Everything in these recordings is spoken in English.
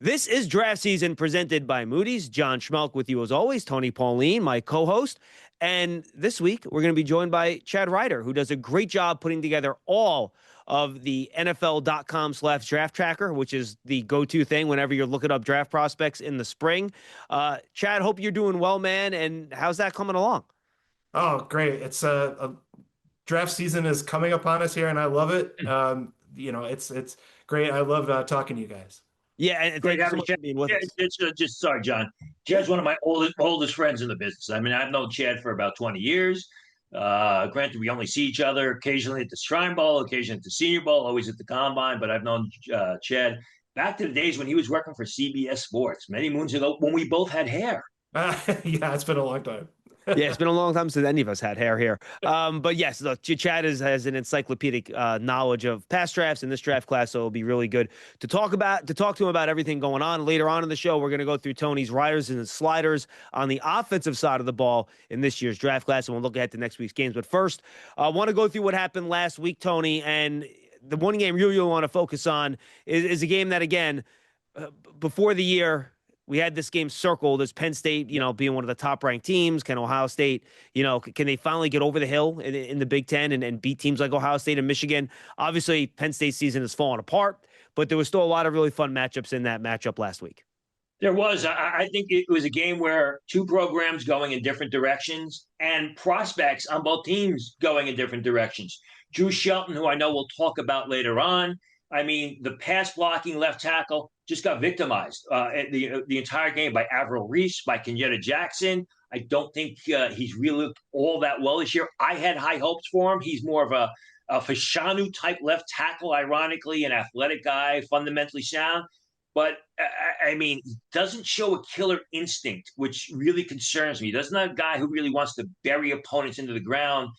This is draft season presented by Moody's. John Schmelk with you as always. Tony Pauline, my co-host. And this week, we're going to be joined by Chad Reuter, who does a great job putting together all of the NFL.com/draft tracker, which is the go-to thing whenever you're looking up draft prospects in the spring. Chad, hope you're doing well, man. And how's that coming along? Oh, great. It's a draft season is coming upon us here, and I love it. It's great. I love talking to you guys. Yeah, and Great thank you so having much Chad. for being with Yeah, us. just sorry, John. Chad's one of my oldest friends in the business. I mean, I've known Chad for about 20 years. Granted, we only see each other occasionally at the Shrine Bowl, occasionally at the Senior Bowl, always at the Combine. But I've known Chad back to the days when he was working for CBS Sports many moons ago when we both had hair. Yeah, it's been a long time. Yeah, it's been a long time since any of us had hair here. But yes, look, Chad has an encyclopedic knowledge of past drafts in this draft class, so it'll be really good to talk to him about everything going on. Later on in the show, we're going to go through Tony's riders and sliders on the offensive side of the ball in this year's draft class, and we'll look ahead to next week's games. But first, I want to go through what happened last week, Tony, and the one game you really want to focus on is a game that, again, before the year, we had this game circled as Penn State, being one of the top ranked teams. Can Ohio State, can they finally get over the hill in the Big Ten and beat teams like Ohio State and Michigan? Obviously, Penn State's season has fallen apart, but there was still a lot of really fun matchups in that matchup last week. There was. I think it was a game where two programs going in different directions and prospects on both teams going in different directions. Drew Shelton, who I know we'll talk about later on. I mean, the pass blocking left tackle just got victimized the entire game by Avril Reese, by Kenyatta Jackson. I don't think he's really looked all that well this year. I had high hopes for him. He's more of a Fashanu type left tackle, ironically, an athletic guy, fundamentally sound. But I mean, doesn't show a killer instinct, which really concerns me. Doesn't have a guy who really wants to bury opponents into the ground.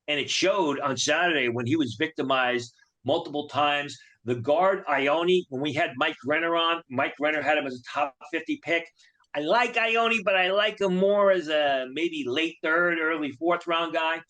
And it showed on Saturday when he was victimized multiple times. The guard, Ione, when we had Mike Renner on, Mike Renner had him as a top 50 pick. I like Ione, but I like him more as a maybe late third, early fourth round guy.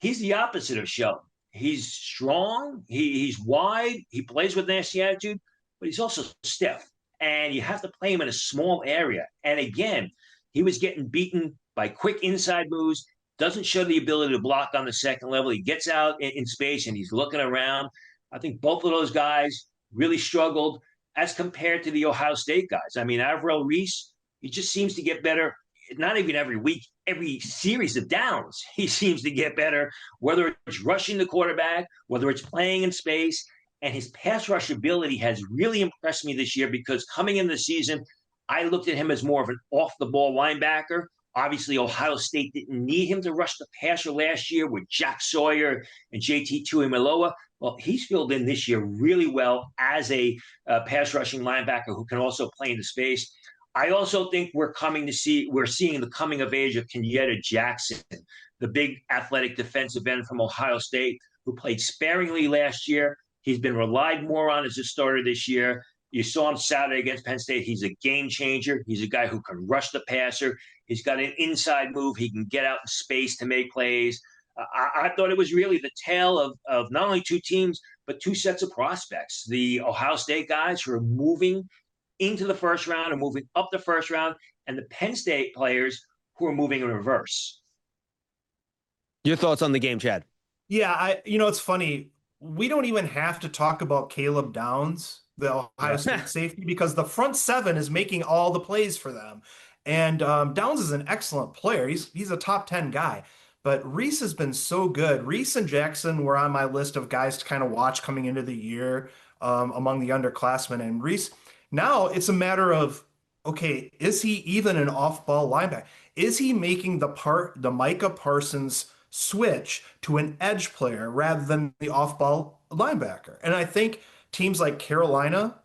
He's the opposite of Shelton. He's strong, he's wide, he plays with nasty attitude, but he's also stiff. And you have to play him in a small area. And again, he was getting beaten by quick inside moves, doesn't show the ability to block on the second level. He gets out in space and he's looking around. I think both of those guys really struggled as compared to the Ohio State guys. I mean, Avril Reese, he just seems to get better, not even every week, every series of downs. He seems to get better, whether it's rushing the quarterback, whether it's playing in space. And his pass rush ability has really impressed me this year because coming in the season, I looked at him as more of an off the ball linebacker. Obviously, Ohio State didn't need him to rush the passer last year with Jack Sawyer and JT Tuimoloau. Well, he's filled in this year really well as a pass rushing linebacker who can also play in the space. I also think we're seeing the coming of age of Kenyatta Jackson, the big athletic defensive end from Ohio State, who played sparingly last year. He's been relied more on as a starter this year. You saw him Saturday against Penn State. He's a game changer. He's a guy who can rush the passer. He's got an inside move. He can get out in space to make plays. I thought it was really the tale of not only two teams, but two sets of prospects. The Ohio State guys who are moving into the first round and moving up the first round, and the Penn State players who are moving in reverse. Your thoughts on the game, Chad? Yeah, it's funny. We don't even have to talk about Caleb Downs, the Ohio State safety, because the front seven is making all the plays for them. And Downs is an excellent player. He's a top 10 guy. But Reese has been so good. Reese and Jackson were on my list of guys to kind of watch coming into the year among the underclassmen. And Reese, now it's a matter of, okay, is he even an off-ball linebacker? Is he making the Micah Parsons switch to an edge player rather than the off-ball linebacker? And I think teams like Carolina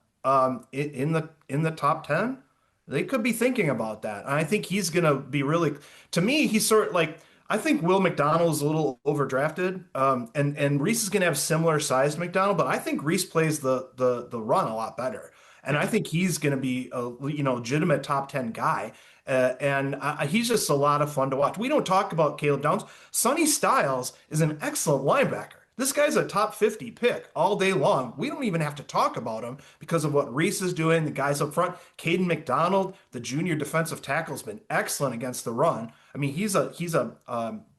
in the top 10, they could be thinking about that. And I think he's going to be really, to me, he's sort of like, I think Will McDonald is a little overdrafted, and Reese is going to have similar size to McDonald, but I think Reese plays the run a lot better, and I think he's going to be a legitimate top 10 guy, and he's just a lot of fun to watch. We don't talk about Caleb Downs. Sonny Styles is an excellent linebacker. This guy's a top 50 pick all day long. We don't even have to talk about him because of what Reese is doing. The guys up front, Caden McDonald, the junior defensive tackle, has been excellent against the run. I mean, he's a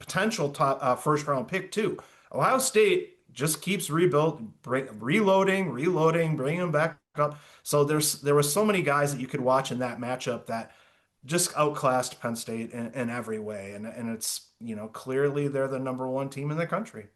potential top first round pick too. Ohio State just keeps reloading, bringing him back up. So there were so many guys that you could watch in that matchup that just outclassed Penn State in every way, and it's clearly they're the number one team in the country.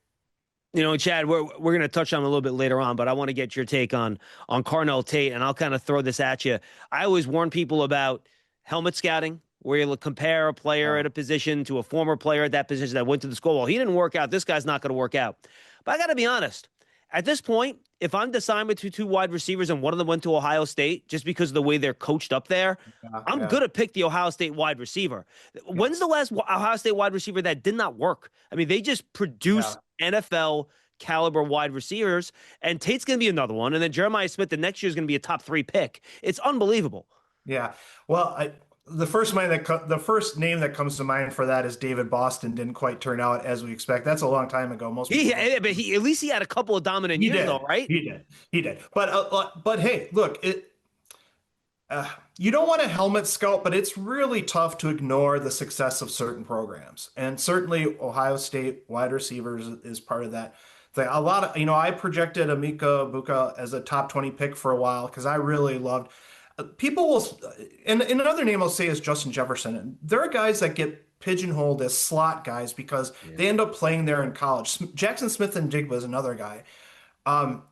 Chad, we're going to touch on a little bit later on, but I want to get your take on Carnell Tate, and I'll kind of throw this at you. I always warn people about helmet scouting, where you'll compare a player at a position to a former player at that position that went to the school. Well, he didn't work out. This guy's not going to work out. But I got to be honest. At this point, if I'm deciding between two wide receivers and one of them went to Ohio State just because of the way they're coached up there, I'm going to pick the Ohio State wide receiver. When's the last Ohio State wide receiver that did not work? I mean, they just produce NFL caliber wide receivers, and Tate's going to be another one. And then Jeremiah Smith, the next year, is going to be a top 3 pick. It's unbelievable. Yeah. Well, the first name that comes to mind for that is David Boston. Didn't quite turn out as we expect. That's a long time ago. But at least he had a couple of dominant years, though, right? He did. But hey, look, you don't want to helmet scout, but it's really tough to ignore the success of certain programs, and certainly Ohio State wide receivers is part of that. A lot of I projected Emeka Egbuka as a top 20 pick for a while because I really loved. People will, and another name I'll say is Justin Jefferson. And there are guys that get pigeonholed as slot guys because they end up playing there in college. Jackson Smith and Jigba is another guy.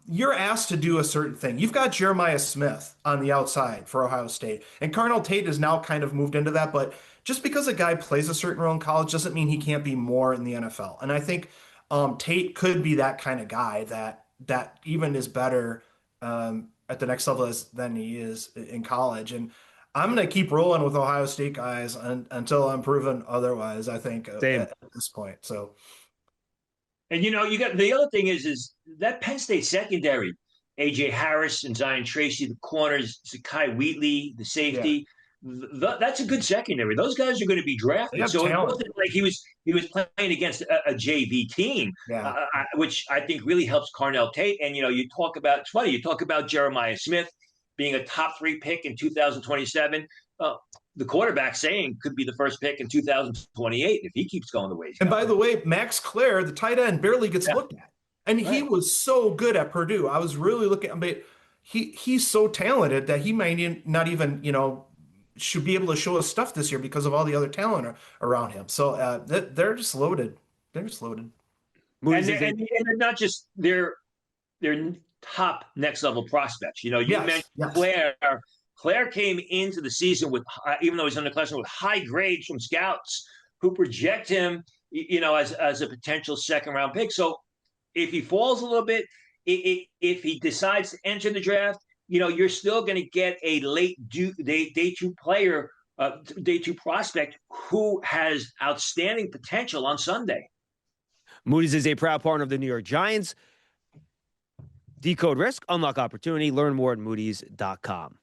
You're asked to do a certain thing. You've got Jeremiah Smith on the outside for Ohio State, and Carnell Tate has now kind of moved into that. But just because a guy plays a certain role in college doesn't mean he can't be more in the NFL. And I think Tate could be that kind of guy that even is better at the next level than he is in college. And I'm going to keep rolling with Ohio State guys until I'm proven otherwise, I think, at this point. So, and you got the other thing is that Penn State secondary, AJ Harris and Zion Tracy, the corners, Zakai Wheatley, the safety. That's a good secondary. Those guys are going to be drafted. So it wasn't like he was playing against a JV team, which I think really helps Carnell Tate. And you talk about Jeremiah Smith being a top 3 pick in 2027. The quarterback saying could be the first pick in 2028 if he keeps going the way he's going. And by the way, Max Clare, the tight end, barely gets looked at, and he was so good at Purdue. I was really looking. I mean, he's so talented that he might not even should be able to show us stuff this year because of all the other talent around him. So they're just loaded. They're just loaded. And they're not just they're top next level prospects. You mentioned Claire. Claire came into the season with, even though he's underclassmen, with high grades from scouts who project him, as a potential second round pick. So if he falls a little bit, if he decides to enter the draft, you're still going to get a late day 2 player, day 2 prospect who has outstanding potential on Sunday. Moody's is a proud partner of the New York Giants. Decode risk, unlock opportunity. Learn more at moodys.com.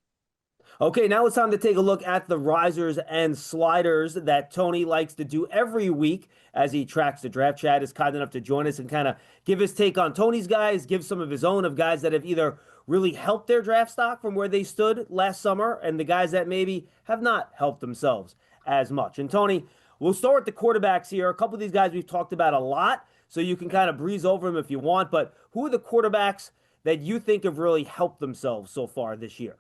Okay, now it's time to take a look at the risers and sliders that Tony likes to do every week as he tracks the draft. Chad is kind enough to join us and kind of give his take on Tony's guys, give some of his own of guys that have either really helped their draft stock from where they stood last summer and the guys that maybe have not helped themselves as much. And Tony, we'll start with the quarterbacks here. A couple of these guys we've talked about a lot, so you can kind of breeze over them if you want. But who are the quarterbacks that you think have really helped themselves so far this year?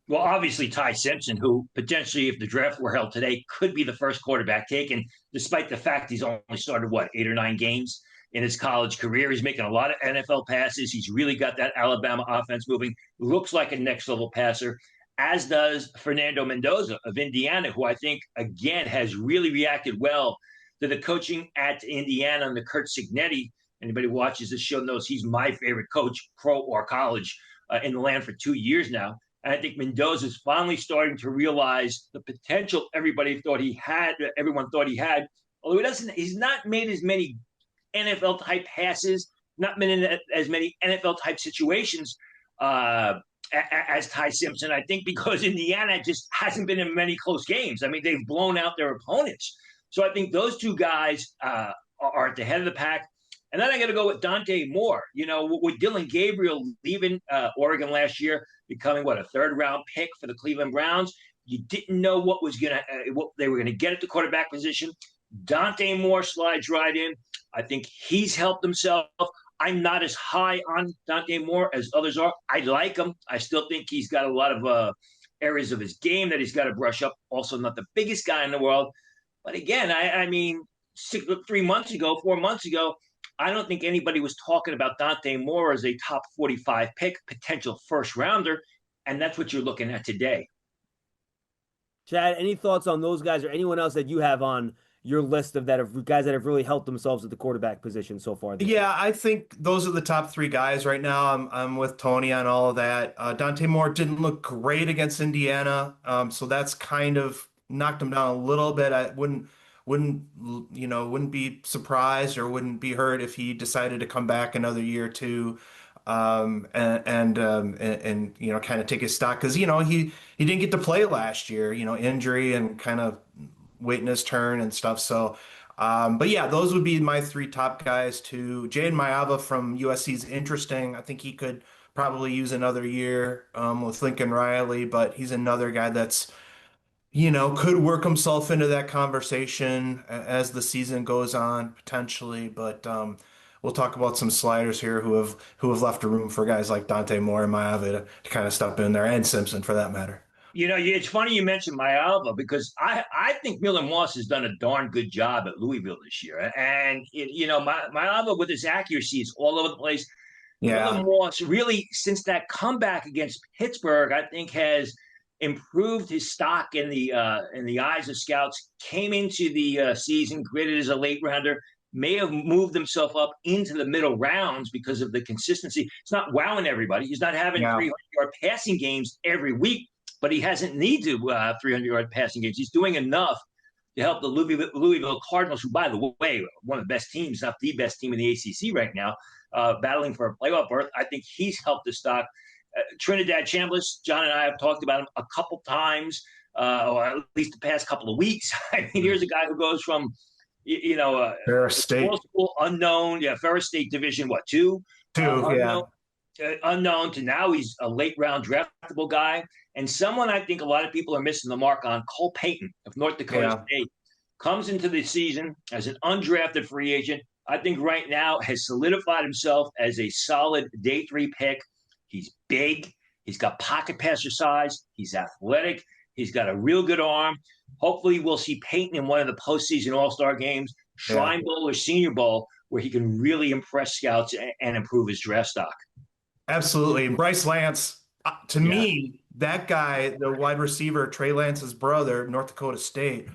Well, obviously, Ty Simpson, who potentially, if the draft were held today, could be the first quarterback taken, despite the fact he's only started, 8 or 9 games in his college career. He's making a lot of NFL passes. He's really got that Alabama offense moving. Looks like a next-level passer, as does Fernando Mendoza of Indiana, who I think, again, has really reacted well to the coaching at Indiana under Curt Cignetti. Anybody who watches this show knows he's my favorite coach, pro or college, in the land for 2 years now. And I think Mendoza is finally starting to realize the potential everyone thought he had. Although he's not made as many NFL type passes, not been in as many NFL type situations as Ty Simpson. I think because Indiana just hasn't been in many close games. I mean, they've blown out their opponents. So I think those two guys are at the head of the pack. And then I got to go with Dante Moore. With Dylan Gabriel leaving Oregon last year, becoming a third-round pick for the Cleveland Browns. You didn't know what they were gonna get at the quarterback position. Dante Moore slides right in. I think he's helped himself. I'm not as high on Dante Moore as others are. I like him. I still think he's got a lot of areas of his game that he's got to brush up. Also, not the biggest guy in the world. But again, I mean, 4 months ago, I don't think anybody was talking about Dante Moore as a top 45 pick, potential first rounder. And that's what you're looking at today. Chad, any thoughts on those guys or anyone else that you have on your list of guys that have really helped themselves at the quarterback position so far this year? I think those are the top three guys right now. I'm with Tony on all of that. Dante Moore didn't look great against Indiana, so that's kind of knocked him down a little bit. I wouldn't be surprised or wouldn't be hurt if he decided to come back another year or two, and kind of take his stock because he didn't get to play last year, injury and kind of waiting his turn and stuff. So, but yeah, those would be my three top guys too. Jaden Mayava from USC is interesting. I think he could probably use another year with Lincoln Riley, but he's another guy that's could work himself into that conversation as the season goes on potentially. But we'll talk about some sliders here who have left a room for guys like Dante Moore and Mayava to kind of step in there, and Simpson for that matter. It's funny you mentioned Mayava because I think Miller Moss has done a darn good job at Louisville this year. And, Mayava with his accuracy is all over the place. Yeah. Miller Moss really, since that comeback against Pittsburgh, I think has improved his stock in the eyes of scouts, came into the season graded as a late rounder, may have moved himself up into the middle rounds because of the consistency. It's not wowing everybody. He's not having 300-yard passing games every week, but he hasn't needed 300-yard passing games. He's doing enough to help the Louisville Cardinals, who, by the way, one of the best teams, not the best team in the ACC right now, battling for a playoff berth. I think he's helped the stock. Trinidad Chambliss, John and I have talked about him a couple times, or at least the past couple of weeks. I mean, here's a guy who goes from, Ferris State, school unknown, Ferris State Division, two, unknown to now he's a late round draftable guy, and someone I think a lot of people are missing the mark on. Cole Payton of North Dakota State comes into the season as an undrafted free agent. I think right now has solidified himself as a solid day 3 pick. He's big. He's got pocket passer size. He's athletic. He's got a real good arm. Hopefully, we'll see Peyton in one of the postseason All-Star games, Shrine Bowl or Senior Bowl, where he can really impress scouts and improve his draft stock. Absolutely. And Bryce Lance, to me, that guy, the wide receiver, Trey Lance's brother, North Dakota State,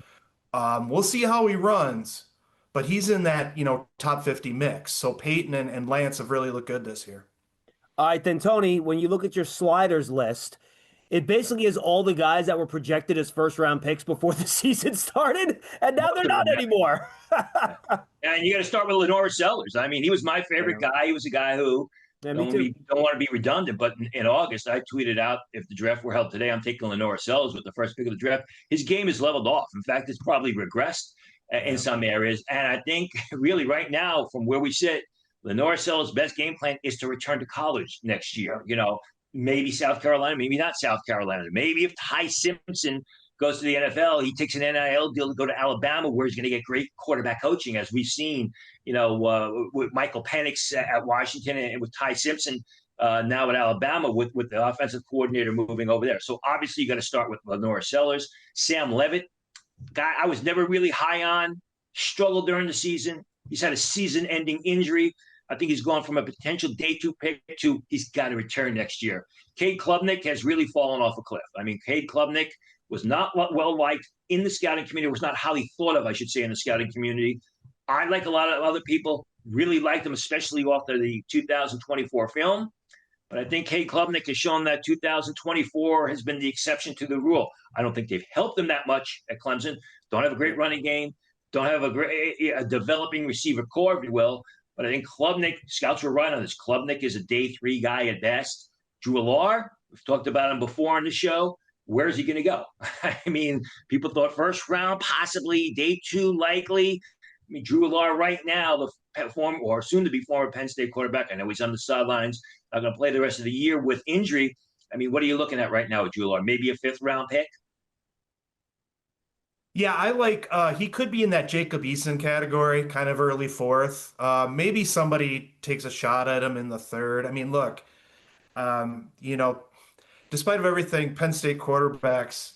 we'll see how he runs, but he's in that, top 50 mix. So Peyton and Lance have really looked good this year. All right, then, Tony, when you look at your sliders list, it basically is all the guys that were projected as first-round picks before the season started, and now they're not anymore. And you got to start with Lenore Sellers. I mean, he was my favorite guy. He was a guy who don't want to be redundant, but in August, I tweeted out, if the draft were held today, I'm taking Lenore Sellers with the first pick of the draft. His game is leveled off. In fact, it's probably regressed in some areas. And I think really right now, from where we sit, Lenore Sellers' best game plan is to return to college next year. Maybe South Carolina, maybe not South Carolina. Maybe if Ty Simpson goes to the NFL, he takes an NIL deal to go to Alabama, where he's going to get great quarterback coaching, as we've seen, with Michael Penix at Washington and with Ty Simpson now at Alabama with the offensive coordinator moving over there. So obviously you got to start with Lenore Sellers. Sam Levitt, guy I was never really high on, struggled during the season. He's had a season-ending injury. I think he's gone from a potential day 2 pick to he's got to return next year. Cade Klubnik has really fallen off a cliff. I mean, Cade Klubnik was not well liked in the scouting community, was not highly thought of, I should say, in the scouting community. I, like a lot of other people, really liked him, especially after the 2024 film. But I think Cade Klubnik has shown that 2024 has been the exception to the rule. I don't think they've helped him that much at Clemson. Don't have a great running game. Don't have a developing receiver core, if you will. But I think Klubnik, scouts were right on this. Klubnik is a day 3 guy at best. Drew Allar, we've talked about him before on the show. Where's he going to go? I mean, people thought first round, possibly day 2, likely. I mean, Drew Allar right now, the former or soon to be former Penn State quarterback. I know he's on the sidelines, not going to play the rest of the year with injury. I mean, what are you looking at right now, Jular? Maybe a fifth round pick? Yeah, I like he could be in that Jacob Eason category, kind of early fourth. Maybe somebody takes a shot at him in the third. I mean, look, you know, despite of everything, Penn State quarterbacks,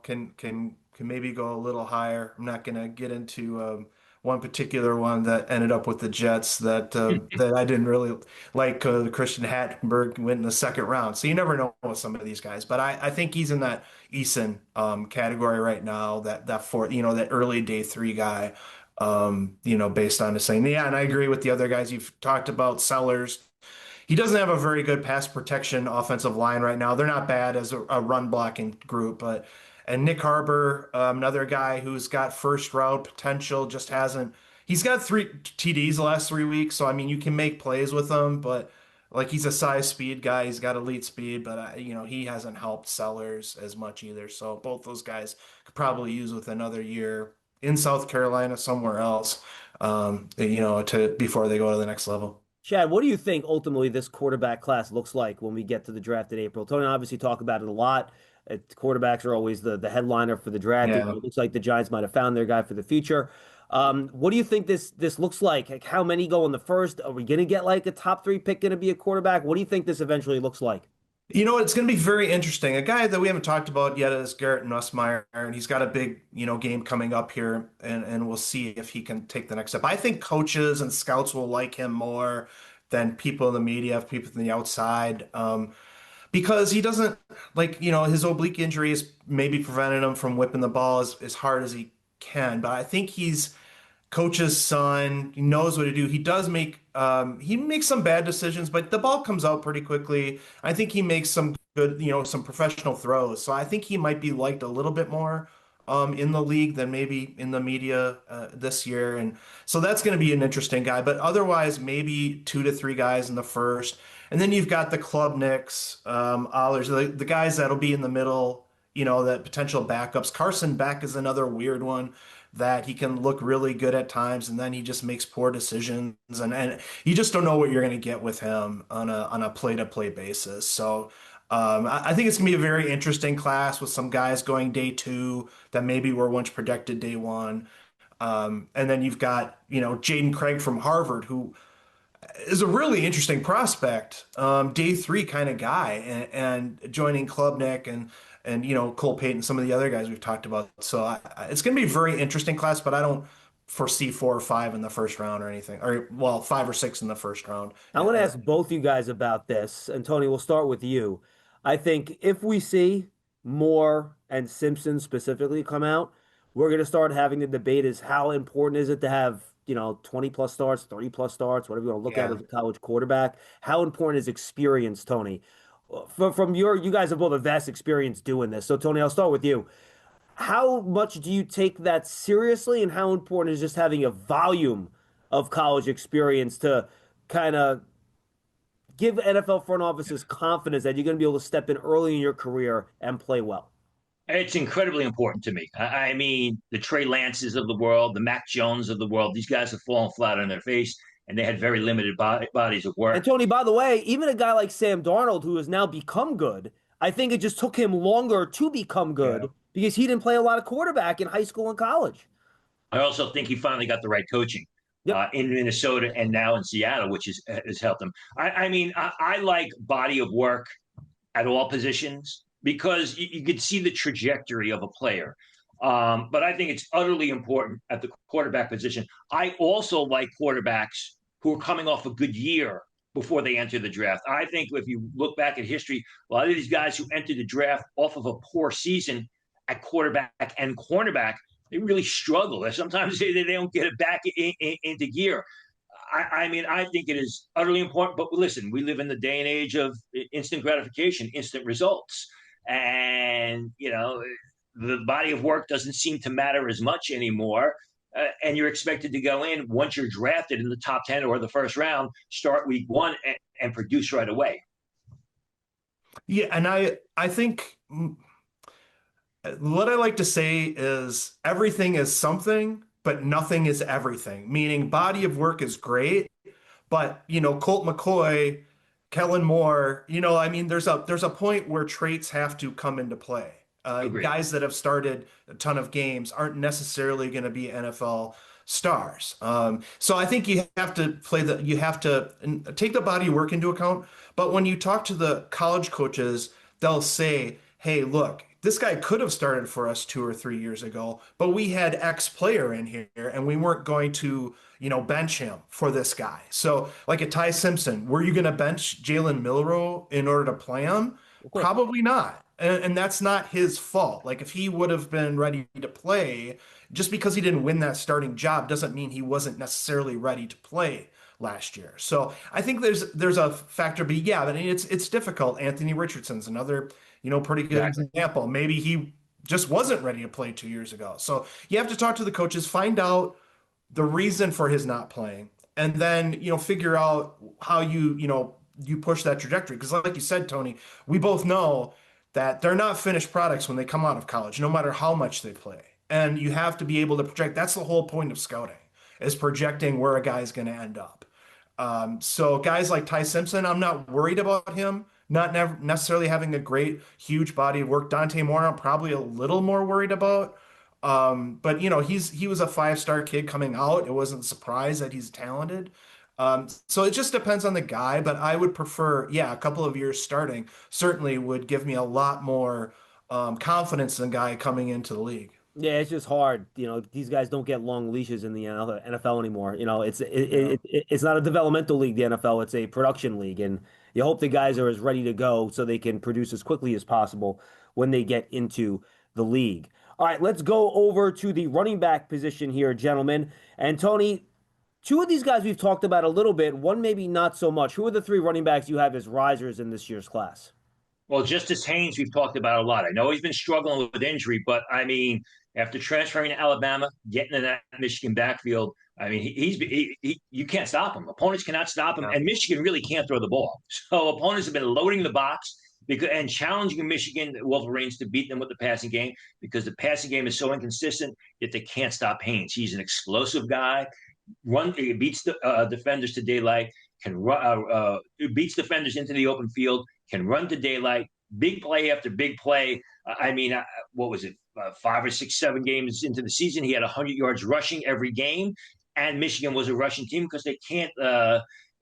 can maybe go a little higher. I'm not going to get into one particular one that ended up with the Jets that I didn't really like. Christian Hattenberg went in the second round, so you never know with some of these guys. But I think he's in that Eason category right now. That fourth, that early day three guy. Based on his saying, yeah, and I agree with the other guys you've talked about. Sellers, he doesn't have a very good pass protection offensive line right now. They're not bad as a run blocking group, but and Nick Harbor, another guy who's got first round potential, just hasn't. He's got 3 TDs the last 3 weeks, so I mean you can make plays with him, but like he's a size speed guy. He's got elite speed, but he hasn't helped Sellers as much either. So both those guys could probably use with another year in South Carolina somewhere else, to before they go to the next level. Chad, what do you think ultimately this quarterback class looks like when we get to the draft in April? Tony obviously talk about it a lot. Quarterbacks are always the headliner for the draft. It Yeah. looks like the Giants might have found their guy for the future. What do you think this looks like? Like how many go in the first? Are we going to get like a top three pick going to be a quarterback? What do you think this eventually looks like? It's going to be very interesting. A guy that we haven't talked about yet is Garrett Nussmeier, and he's got a big, game coming up here, and we'll see if he can take the next step. I think coaches and scouts will like him more than people in the media, people from the outside, because he doesn't his oblique injury is maybe prevented him from whipping the ball as hard as he can. But I think he's coach's son. He knows what to do. He makes some bad decisions, but the ball comes out pretty quickly. I think he makes some good, some professional throws. So I think he might be liked a little bit more in the league than maybe in the media this year. And so that's going to be an interesting guy. But otherwise, maybe 2 to 3 guys in the first. And then you've got the Klubniks, Allers, the guys that'll be in the middle, that potential backups. Carson Beck is another weird one that he can look really good at times, and then he just makes poor decisions, and you just don't know what you're going to get with him on a play-to-play basis. So I think it's going to be a very interesting class with some guys going day two that maybe were once projected day one. And then you've got, Jaden Craig from Harvard, who is a really interesting prospect, day three kind of guy, and joining Klubnik and Cole Payton, some of the other guys we've talked about. So it's going to be a very interesting class, but I don't foresee 4 or 5 in the first round or anything, or well, 5 or 6 in the first round. I want to ask both you guys about this, and Tony, we'll start with you. I think if we see Moore and Simpson specifically come out, we're going to start having the debate is how important is it to have 20 plus starts, 30 plus starts, whatever you want to look at Yeah. as a college quarterback. How important is experience, Tony? From you guys have both a vast experience doing this. So Tony, I'll start with you. How much do you take that seriously, and how important is just having a volume of college experience to kind of give NFL front offices confidence that you're going to be able to step in early in your career and play well? It's incredibly important to me. I mean, the Trey Lances of the world, the Mac Jones of the world, these guys have fallen flat on their face, and they had very limited bodies of And work. Tony, by the way, even a guy like Sam Darnold, who has now become good, I think it just took him longer to become Yeah. good because he didn't play a lot of quarterback in high school and college. I also think he finally got the right coaching Yep. in Minnesota and now in Seattle, which has helped him. I mean, I like body of work at all positions because you could see the trajectory of a player. But I think it's utterly important at the quarterback position. I also like quarterbacks who are coming off a good year before they enter the draft. I think if you look back at history, a lot of these guys who entered the draft off of a poor season at quarterback and cornerback, they really struggle. Sometimes they don't get it back into gear. I mean, I think it is utterly important. But listen, we live in the day and age of instant gratification, instant results. And, the body of work doesn't seem to matter as much anymore. And you're expected to go in once you're drafted in the top 10 or the first round, start week one and produce right away. Yeah, and I think what I like to say is everything is something, but nothing is everything. Meaning, body of work is great, but Colt McCoy, Kellen Moore, I mean, there's a point where traits have to come into play. Agreed. Guys that have started a ton of games aren't necessarily going to be NFL stars. So I think you have to take the body of work into account. But when you talk to the college coaches, they'll say, "Hey, look, this guy could have started for us 2 or 3 years ago, but we had X player in here and we weren't going to, bench him for this guy." So, like a Ty Simpson, were you going to bench Jalen Milroe in order to play him? Of course. Probably not. And that's not his fault. Like, if he would have been ready to play, just because he didn't win that starting job doesn't mean he wasn't necessarily ready to play last year. So I think there's a factor, but yeah, but it's difficult. Anthony Richardson's another, pretty good Exactly. example. Maybe he just wasn't ready to play 2 years ago. So you have to talk to the coaches, find out the reason for his not playing, and then, figure out how you push that trajectory. Because like you said, Tony, we both know that they're not finished products when they come out of college, no matter how much they play. And you have to be able to project. That's the whole point of scouting, is projecting where a guy's going to end up. So guys like Ty Simpson, I'm not worried about him not necessarily having a great, huge body of work. Dante Moore, I'm probably a little more worried about. But he was a 5-star kid coming out. It wasn't a surprise that he's talented. So it just depends on the guy, but I would prefer, yeah, a couple of years starting certainly would give me a lot more confidence than guy coming into the league. Yeah, it's just hard. These guys don't get long leashes in the NFL anymore. Yeah. It's not a developmental league, the NFL. It's a production league, and you hope the guys are as ready to go so they can produce as quickly as possible when they get into the league. All right, let's go over to the running back position here, gentlemen. And Tony, two of these guys we've talked about a little bit, one maybe not so much. Who are the three running backs you have as risers in this year's class? Well, Justice Haynes, we've talked about a lot. I know he's been struggling with injury, but I mean, after transferring to Alabama, getting in that Michigan backfield, I mean, you can't stop him. Opponents cannot stop him, Yeah. and Michigan really can't throw the ball. So opponents have been loading the box and challenging Michigan Wolverines to beat them with the passing game because the passing game is so inconsistent that they can't stop Haynes. He's an explosive guy. He beats the defenders to daylight. Beats defenders into the open field. Can run to daylight. Big play after big play. I mean, what was it? 5 or 6, 7 games into the season, he had 100 yards rushing every game, and Michigan was a rushing team because they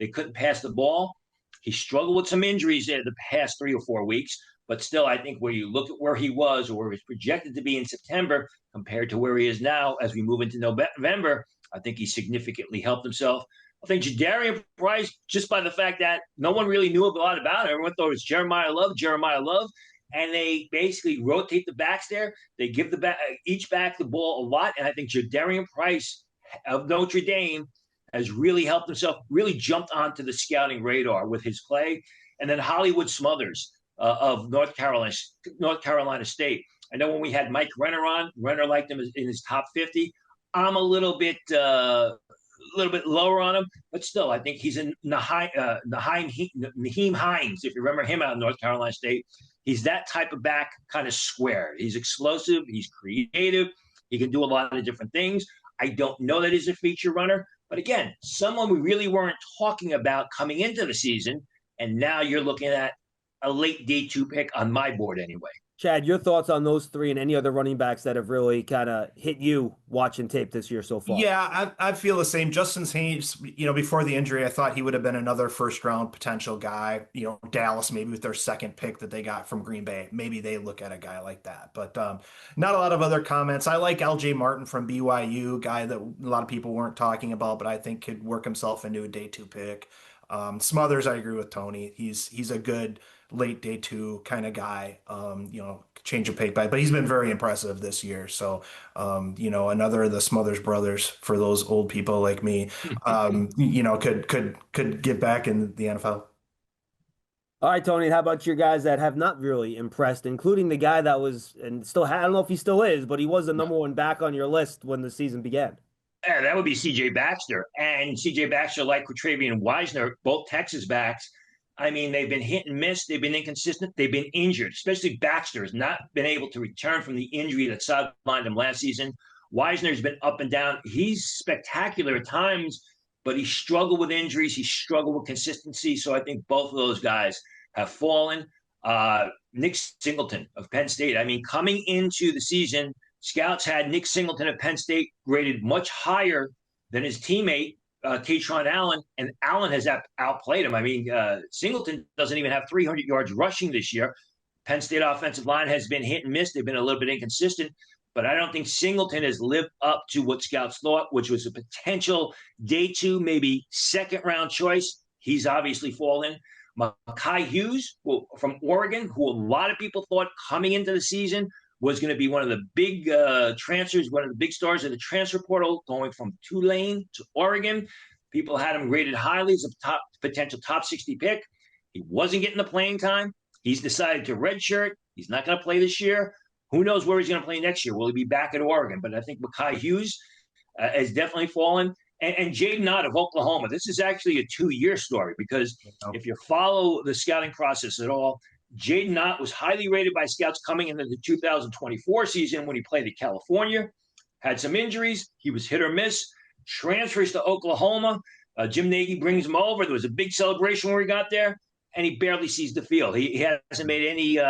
couldn't pass the ball. He struggled with some injuries in the past 3 or 4 weeks, but still, I think where you look at where he was or where he's projected to be in September compared to where he is now as we move into November, I think he significantly helped himself. I think Jadarian Price, just by the fact that no one really knew a lot about it, everyone thought it was Jeremiah Love, and they basically rotate the backs there. They give each back the ball a lot, and I think Jadarian Price of Notre Dame has really helped himself, really jumped onto the scouting radar with his play. And then Hollywood Smothers of North Carolina State. I know when we had Mike Renner on, Renner liked him in his top 50. I'm a little bit lower on him, but still, I think he's in Naheem Hines, if you remember him out of North Carolina State. He's that type of back, kind of squared. He's explosive. He's creative. He can do a lot of different things. I don't know that he's a feature runner, but again, someone we really weren't talking about coming into the season, and now you're looking at a late D2 pick on my board anyway. Chad, your thoughts on those three and any other running backs that have really kind of hit you watching tape this year so far? Yeah, I feel the same. Justin Haynes, before the injury, I thought he would have been another first round potential guy. Dallas, maybe with their second pick that they got from Green Bay. Maybe they look at a guy like that. But not a lot of other comments. I like LJ Martin from BYU, guy that a lot of people weren't talking about, but I think could work himself into a day 2 pick. Smothers, I agree with Tony. He's a good late day 2 kind of guy. Change of pick by, but he's been very impressive this year. So, another of the Smothers brothers for those old people like me, could get back in the NFL. All right, Tony, how about your guys that have not really impressed, including the guy that was and still I don't know if he still is, but he was the number one back on your list when the season began. Yeah, that would be C.J. Baxter. And C.J. Baxter, like Travian Wisner, both Texas backs, I mean, they've been hit and miss. They've been inconsistent. They've been injured, especially Baxter has not been able to return from the injury that sidelined him last season. Wisner's been up and down. He's spectacular at times, but he struggled with injuries. He struggled with consistency. So I think both of those guys have fallen. Nick Singleton of Penn State. I mean, coming into the season, scouts had Nick Singleton of Penn State graded much higher than his teammate, Katron Allen, and Allen has outplayed him. I mean, Singleton doesn't even have 300 yards rushing this year. Penn State offensive line has been hit and miss. They've been a little bit inconsistent, but I don't think Singleton has lived up to what scouts thought, which was a potential day 2, maybe second round choice. He's obviously fallen. Mekhi Hughes from Oregon, who a lot of people thought coming into the season was going to be one of the big transfers, one of the big stars of the transfer portal, going from Tulane to Oregon. People had him rated highly as a potential top 60 pick. He wasn't getting the playing time. He's decided to redshirt. He's not going to play this year. Who knows where he's going to play next year? Will he be back at Oregon? But I think Mekhi Hughes has definitely fallen. And Jaden Ott of Oklahoma, this is actually a 2-year story, because if you follow the scouting process at all, Jaden Ott was highly rated by scouts coming into the 2024 season when he played at California, had some injuries. He was hit or miss, transfers to Oklahoma. Jim Nagy brings him over. There was a big celebration when he got there, and he barely sees the field. He hasn't made any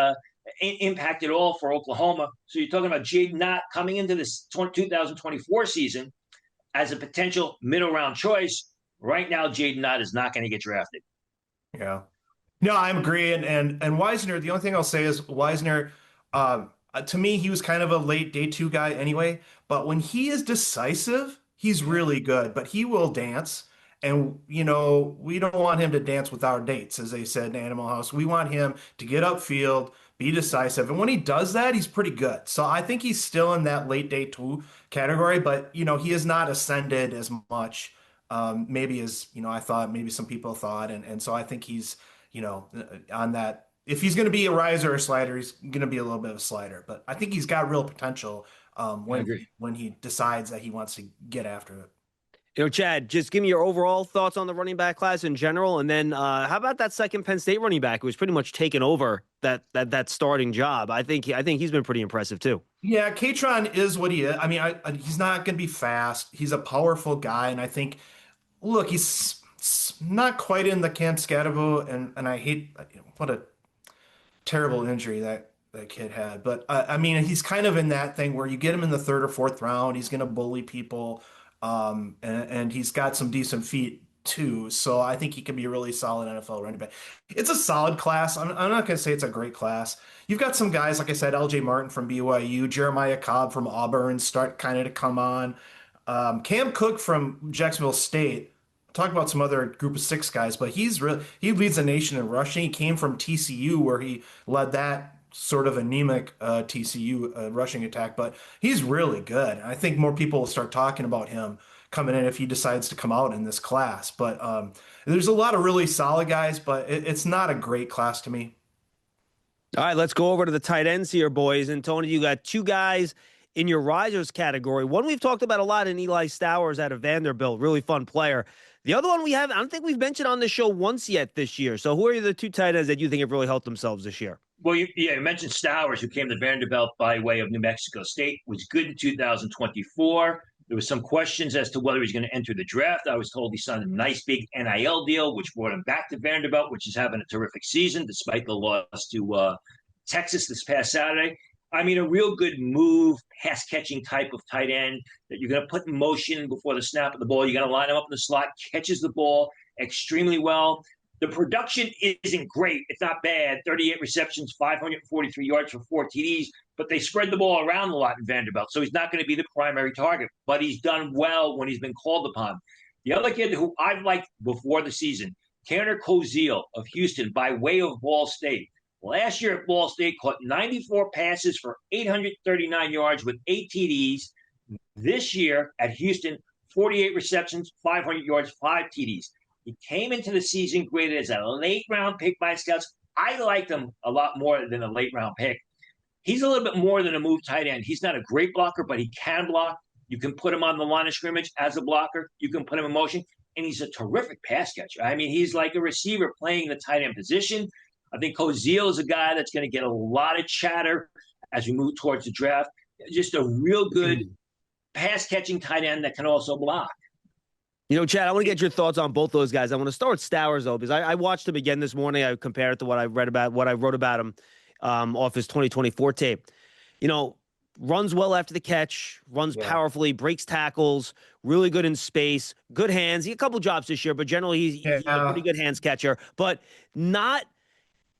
impact at all for Oklahoma. So you're talking about Jaden Ott coming into this 2024 season as a potential middle round choice. Right now, Jaden Ott is not going to get drafted. Yeah. No, I agree. And Wisner, the only thing I'll say is Wisner, to me, he was kind of a late day 2 guy anyway. But when he is decisive, he's really good. But he will dance. And, we don't want him to dance with our dates, as they said in Animal House. We want him to get upfield, be decisive. And when he does that, he's pretty good. So I think he's still in that late day 2 category. But, he has not ascended as much, maybe as, I thought, maybe some people thought. And so I think he's, on that, if he's going to be a riser or a slider, he's going to be a little bit of a slider. But I think he's got real potential when he decides that he wants to get after it. Chad, just give me your overall thoughts on the running back class in general, and then how about that second Penn State running back who's pretty much taken over that starting job? I think he's been pretty impressive too. Yeah, Katron is what he is. I mean, he's not going to be fast. He's a powerful guy, and I think, look, he's not quite in the Cam Scatterbo, and I hate what a terrible injury that kid had. But I mean, he's kind of in that thing where you get him in the 3rd or 4th round, he's going to bully people, and he's got some decent feet too. So I think he can be a really solid NFL running back. It's a solid class. I'm not going to say it's a great class. You've got some guys, like I said, L.J. Martin from BYU, Jeremiah Cobb from Auburn start kind of to come on. Cam Cook from Jacksonville State. Talk about some other group of 6 guys, but he leads the nation in rushing. He came from TCU, where he led that sort of anemic TCU rushing attack, but he's really good. I think more people will start talking about him coming in if he decides to come out in this class. But there's a lot of really solid guys, but it's not a great class to me. All right, let's go over to the tight ends here, boys. And Tony, you got 2 guys in your risers category. One we've talked about a lot in Eli Stowers out of Vanderbilt, really fun player. The other one I don't think we've mentioned on the show once yet this year. So who are the 2 tight ends that you think have really helped themselves this year? Well, you mentioned Stowers, who came to Vanderbilt by way of New Mexico State, was good in 2024. There was some questions as to whether he's going to enter the draft. I was told he signed a nice big NIL deal, which brought him back to Vanderbilt, which is having a terrific season despite the loss to Texas this past Saturday. I mean, a real good move, pass-catching type of tight end that you're going to put in motion before the snap of the ball. You're going to line him up in the slot, catches the ball extremely well. The production isn't great. It's not bad. 38 receptions, 543 yards for 4 TDs, but they spread the ball around a lot in Vanderbilt, so he's not going to be the primary target, but he's done well when he's been called upon. The other kid who I've liked before the season, Tanner Koziel of Houston by way of Ball State. Last year at Ball State, caught 94 passes for 839 yards with 8 TDs. This year at Houston, 48 receptions, 500 yards, 5 TDs. He came into the season graded as a late-round pick by scouts. I liked him a lot more than a late-round pick. He's a little bit more than a move tight end. He's not a great blocker, but he can block. You can put him on the line of scrimmage as a blocker. You can put him in motion, and he's a terrific pass catcher. I mean, he's like a receiver playing the tight end position. I think Koziel is a guy that's going to get a lot of chatter as we move towards the draft. Just a real good pass catching tight end that can also block. Chad, I want to get your thoughts on both those guys. I want to start with Stowers though, because I watched him again this morning. I compared it to what I wrote about him off his 2024 tape. Runs well after the catch, runs powerfully, breaks tackles, really good in space, good hands. He had a couple jobs this year, but generally he's a pretty good hands catcher, but not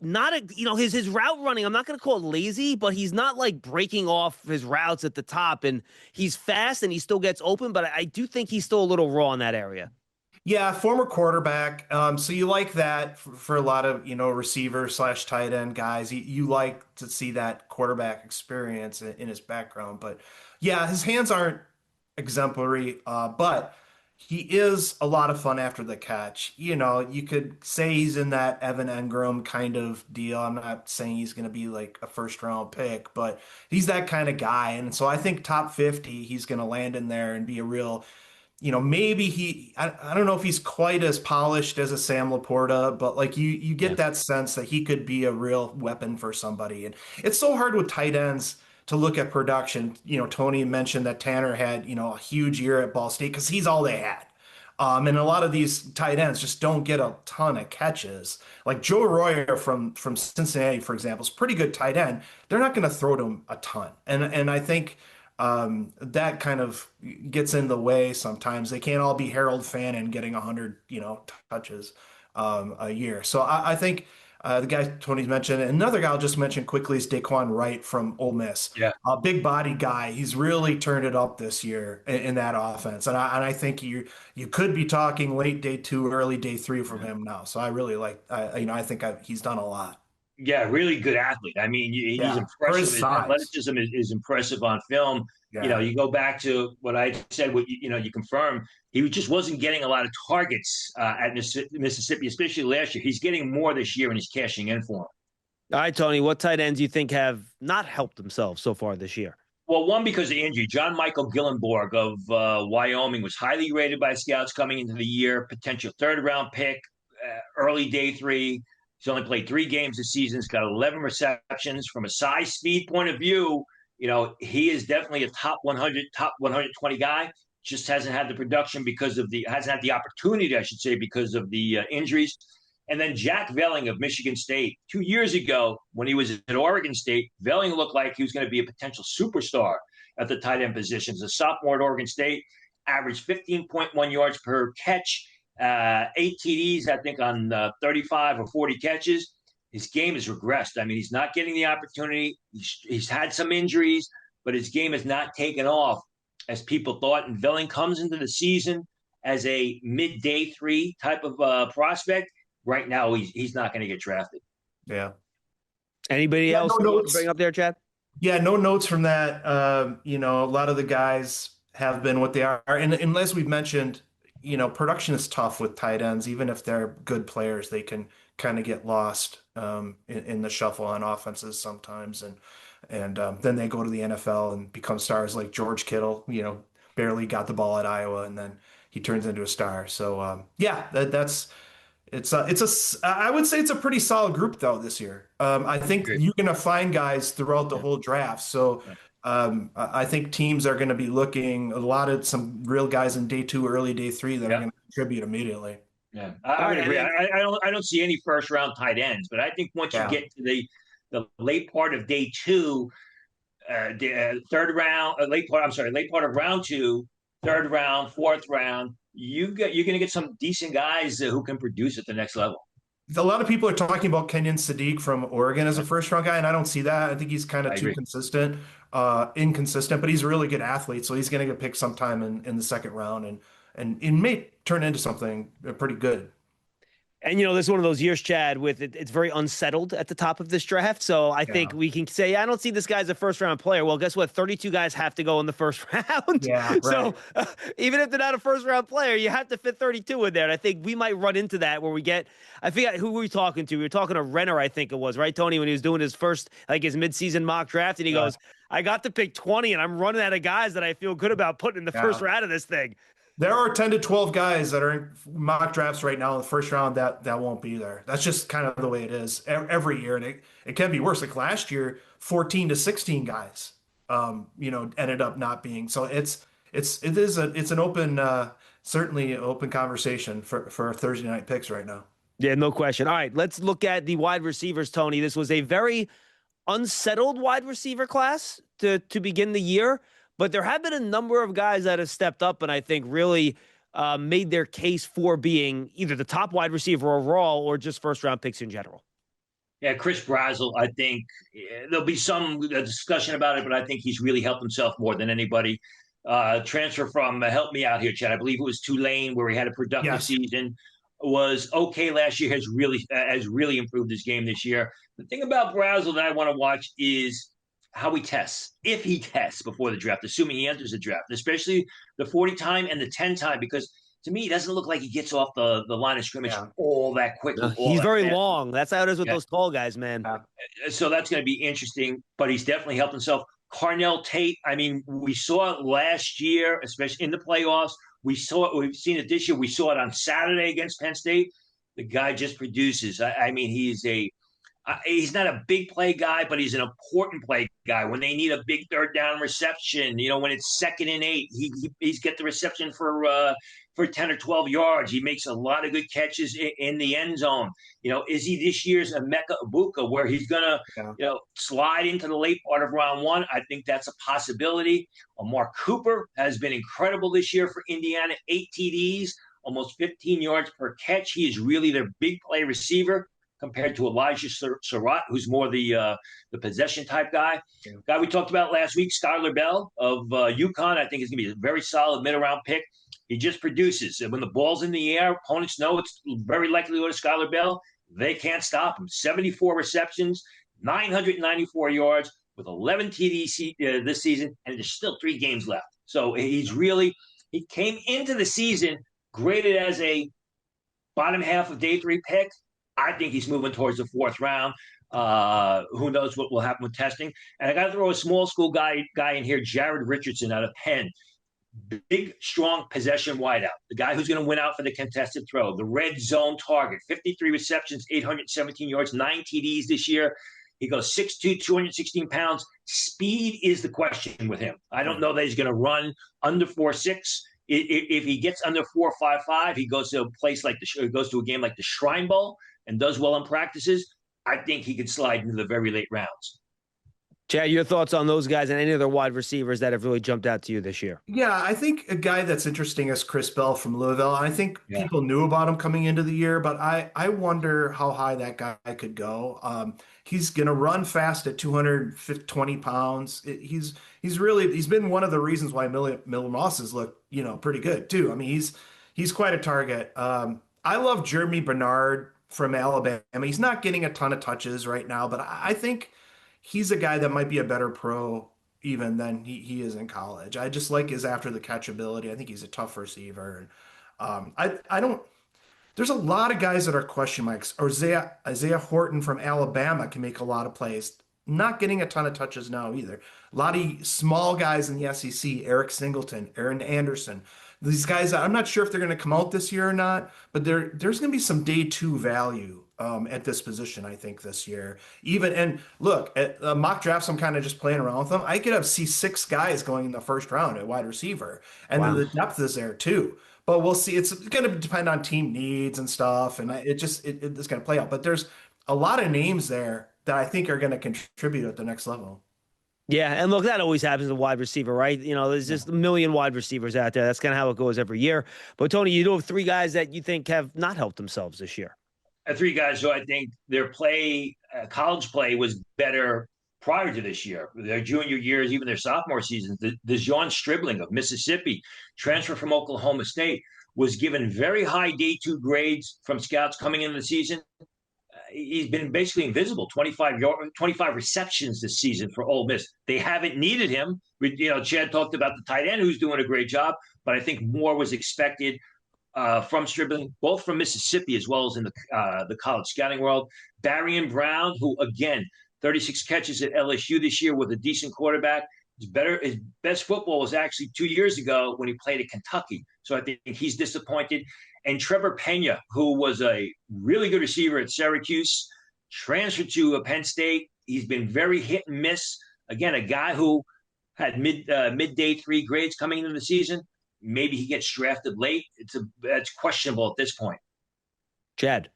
a his route running. I'm not going to call it lazy, but he's not like breaking off his routes at the top, and he's fast and he still gets open. But I do think he's still a little raw in that area. Yeah, former quarterback. So you like that for a lot of, receiver slash tight end guys. You like to see that quarterback experience in his background. But yeah, his hands aren't exemplary, but he is a lot of fun after the catch. You could say he's in that Evan Engram kind of deal. I'm not saying he's going to be like a first round pick, but he's that kind of guy. And so I think top 50, he's going to land in there and be a real maybe I don't know if he's quite as polished as a Sam Laporta, but like you get that sense that he could be a real weapon for somebody. And it's so hard with tight ends to look at production. Tony mentioned that Tanner had, a huge year at Ball State because he's all they had. And a lot of these tight ends just don't get a ton of catches. Like Joe Royer from Cincinnati, for example, is a pretty good tight end. They're not going to throw to him a ton. And I think that kind of gets in the way sometimes. They can't all be Harold Fannin getting 100, touches a year. So I think the guy Tony's mentioned, another guy I'll just mention quickly is Daquan Wright from Ole Miss. Yeah. A big body guy. He's really turned it up this year in that offense. And I think you could be talking late day 2, early day 3 from him now. So I really like, I think he's done a lot. Yeah, really good athlete. I mean, he's impressive. His athleticism is impressive on film. Yeah. You go back to what I said, you confirm he just wasn't getting a lot of targets at Mississippi, especially last year. He's getting more this year and he's cashing in for him. All right, Tony, what tight ends do you think have not helped themselves so far this year? Well, one, because of injury. John Michael Gillenborg of Wyoming was highly rated by scouts coming into the year, potential third-round pick, early day 3. He's only played 3 games this season. He's got 11 receptions. From a size speed point of view, he is definitely a top 120 guy. Just hasn't had the production hasn't had the opportunity, I should say, because of the injuries. And then Jack Velling of Michigan State. 2 years ago, when he was at Oregon State, Velling looked like he was going to be a potential superstar at the tight end position. As a sophomore at Oregon State, averaged 15.1 yards per catch, 8 TDs, I think, on 35 or 40 catches. His game has regressed. I mean, he's not getting the opportunity. He's had some injuries, but his game has not taken off as people thought. And Velling comes into the season as a mid-day 3 type of prospect. Right now, he's not going to get drafted. Yeah. Anybody else to bring up there, Chad? Yeah, no notes from that. A lot of the guys have been what they are. And as we've mentioned, production is tough with tight ends. Even if they're good players, they can kind of get lost in the shuffle on offenses sometimes. And then they go to the NFL and become stars like George Kittle, barely got the ball at Iowa, and then he turns into a star. So, I would say it's a pretty solid group though this year. I think you're going to find guys throughout the whole draft. So I think teams are going to be looking a lot at some real guys in day 2, early day 3 that are going to contribute immediately. Yeah, I would agree. I don't see any first round tight ends, but I think once you get to the late part of day 2, late part of round 2, third round, fourth round, you're going to get some decent guys who can produce at the next level. A lot of people are talking about Kenyon Sadiq from Oregon as a first round guy, and I don't see that. I think he's kind of too inconsistent, but he's a really good athlete, so he's going to get picked sometime in the second round, and it may turn into something pretty good. And, this is one of those years, Chad, with it's very unsettled at the top of this draft. So I think we can say, I don't see this guy as a first round player. Well, guess what? 32 guys have to go in the first round. Yeah, right. So even if they're not a first round player, you have to fit 32 in there. And I think we might run into that where I forget who were we talking to? We were talking to Renner, I think it was, right, Tony, when he was doing his first, his midseason mock draft. And he goes, I got to pick 20 and I'm running out of guys that I feel good about putting in the first round of this thing. There are 10 to 12 guys that are in mock drafts right now in the first round that won't be there. That's just kind of the way it is every year. And it can be worse. Like last year, 14 to 16 guys, ended up not being. So It's an open certainly an open conversation for Thursday night picks right now. Yeah, no question. All right, let's look at the wide receivers, Tony. This was a very unsettled wide receiver class to begin the year, but there have been a number of guys that have stepped up and I think really made their case for being either the top wide receiver overall or just first round picks in general. Yeah, Chris Brazel, I think there'll be some discussion about it, but I think he's really helped himself more than anybody. Transfer from, help me out here, Chad. I believe it was Tulane, where he had a productive Yes. season. Was okay last year. Has really improved his game this year. The thing about Brazel that I want to watch is how he tests, if he tests before the draft, assuming he enters the draft, especially the 40 time and the 10 time, because to me, he doesn't look like he gets off the line of scrimmage Yeah. all that quickly. All He's that very fast. long. That's how it is with Yeah. those tall guys, man. So that's going to be interesting, but he's definitely helped himself. Carnell Tate, I mean, we saw it last year, especially in the playoffs. We've seen it this year. We saw it on Saturday against Penn State. The guy just produces. I mean, he's not a big play guy, but he's an important play guy. When they need a big third down reception, when it's 2nd and 8, he's get the reception for 10 or 12 yards. He makes a lot of good catches in the end zone. Is he this year's Emeka Ibuka, where he's gonna slide into the late part of round one? I think that's a possibility. Mark Cooper has been incredible this year for Indiana. 8 TDs, almost 15 yards per catch. He is really their big play receiver, compared to Elijah Surratt, who's more the possession type guy. Yeah. Guy we talked about last week, Skylar Bell of UConn, I think is going to be a very solid mid-round pick. He just produces. And when the ball's in the air, opponents know it's very likely to go to Skylar Bell. They can't stop him. 74 receptions, 994 yards with 11 TDs this season, and there's still 3 games left. So he came into the season graded as a bottom half of day 3 pick. I think he's moving towards the 4th round. Who knows what will happen with testing? And I got to throw a small school guy in here, Jared Richardson out of Penn. Big, strong possession wideout. The guy who's going to win out for the contested throw. The red zone target. 53 receptions, 817 yards, 9 TDs this year. He goes 6'2", 216 pounds. Speed is the question with him. I don't know that he's going to run under 4.6. If he gets under 4.55, he goes to a place like goes to a game like the Shrine Bowl and does well in practices. I think he could slide into the very late rounds. Chad, your thoughts on those guys and any other wide receivers that have really jumped out to you this year? Yeah, I think a guy that's interesting is Chris Bell from Louisville. I think people knew about him coming into the year, but I wonder how high that guy could go. He's going to run fast at 220 pounds. He's been one of the reasons why Miller Moss's look pretty good too. I mean, he's quite a target. I love Jeremy Bernard from Alabama. He's not getting a ton of touches right now, but I think he's a guy that might be a better pro even than he is in college. I just like his after the catch ability. I think he's a tough receiver. And I don't. There's a lot of guys that are question marks. Or Isaiah Horton from Alabama can make a lot of plays. Not getting a ton of touches now either. A lot of small guys in the SEC, Eric Singleton, Aaron Anderson. These guys, I'm not sure if they're going to come out this year or not, but there's going to be some day 2 value at this position, I think, this year. And look, at mock drafts, I'm kind of just playing around with them. I could see 6 guys going in the 1st round at wide receiver, and then the depth is there too. But we'll see. It's going to depend on team needs and stuff, and it's going to play out. But there's a lot of names there that I think are going to contribute at the next level. Yeah, and look, that always happens with wide receiver, right? There's just a million wide receivers out there. That's kind of how it goes every year. But Tony, you do have 3 guys that you think have not helped themselves this year. 3 guys who I think their college play was better prior to this year. Their junior years, even their sophomore seasons. The John Stribling of Mississippi, transfer from Oklahoma State, was given very high day 2 grades from scouts coming into the season. He's been basically invisible. 25 receptions this season for Ole Miss. They haven't needed him. Chad talked about the tight end who's doing a great job, but I think more was expected from Stribling, both from Mississippi as well as in the college scouting world. Barrion Brown, who again, 36 catches at LSU this year with a decent quarterback. His best football was actually 2 years ago when he played at Kentucky. So I think he's disappointed. And Trevor Pena, who was a really good receiver at Syracuse, transferred to Penn State. He's been very hit and miss. Again, a guy who had midday 3 grades coming into the season. Maybe he gets drafted late. It's questionable at this point. Chad.